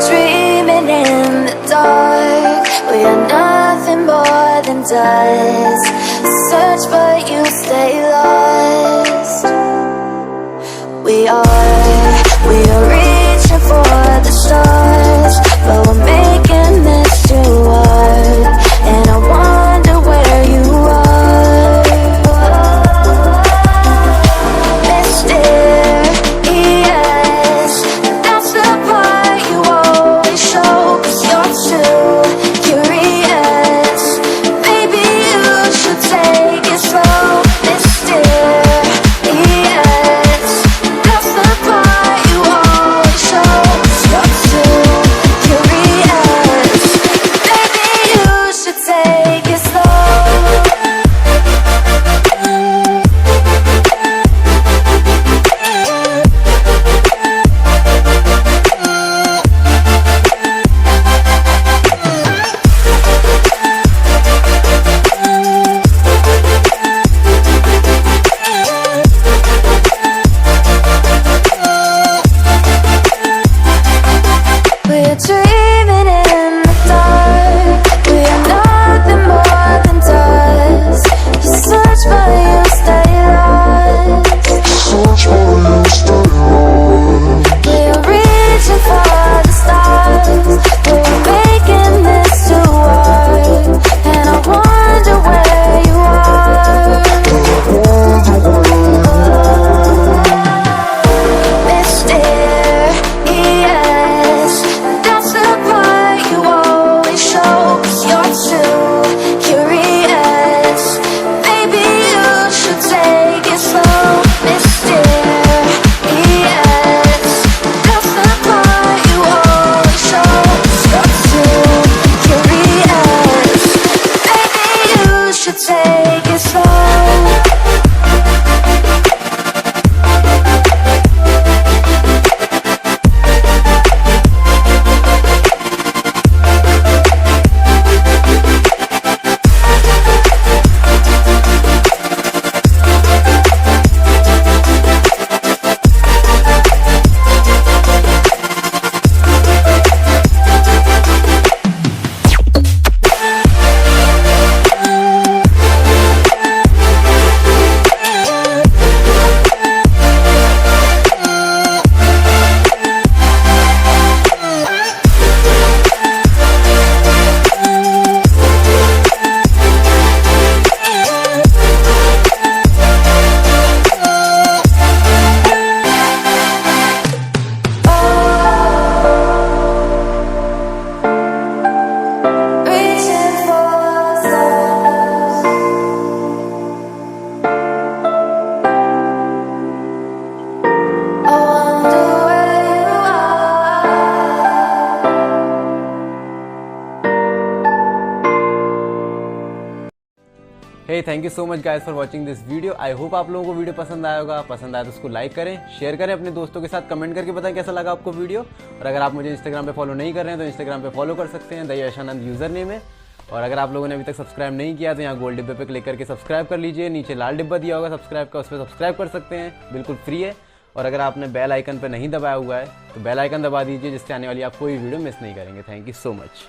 dreaming in the dark. We are nothing more than dust. Search but you stay lost. We are reaching for the stars, but we're making this too hard. And I wonder where you are. Mysterious, that's the part you always show. 'Cause you're too curious. Maybe you should take it slow. Mysterious, that's the part you always show. 'Cause you're too curious. Maybe you should take it slow. We're dreaming in the dark. We are nothing more than dust. You search but you stay lost. We are reaching for the stars, but we're making this too hard. And I wonder where you are. Mysterious, that's the part you always show. 'Cause you're too curious. Maybe you should take it slow. Mysterious, that's the part you always show. 'Cause you're too curious. Maybe you should take it slow. Reaching for the stars. I wonder where you are. Hey thank you so much guys for watching this video. I hope आप लोगों को video पसंद आया होगा। पसंद आया तो उसको लाइक करें, शेयर करें अपने दोस्तों के साथ, कमेंट करके बताएं कैसा लगा आपको वीडियो। और अगर आप मुझे इंस्टाग्राम पे फॉलो नहीं कर रहे हैं तो इंस्टाग्राम पे फॉलो कर सकते हैं, दयाशानंद यूजर नेम है। और अगर आप लोगों ने अभी तक सब्सक्राइब नहीं किया तो यहाँ गोल डिब्बे पे क्लिक करके सब्सक्राइब कर लीजिए। नीचे लाल डिब्बा दिया होगा सब्सक्राइब का, उस पर सब्सक्राइब कर सकते हैं, बिल्कुल फ्री है। और अगर आपने बेल आइकन पर नहीं दबाया हुआ है तो बेल आइकन दबा दीजिए, जिससे आने वाली आप कोई वीडियो मिस नहीं करेंगे। Thank you so much.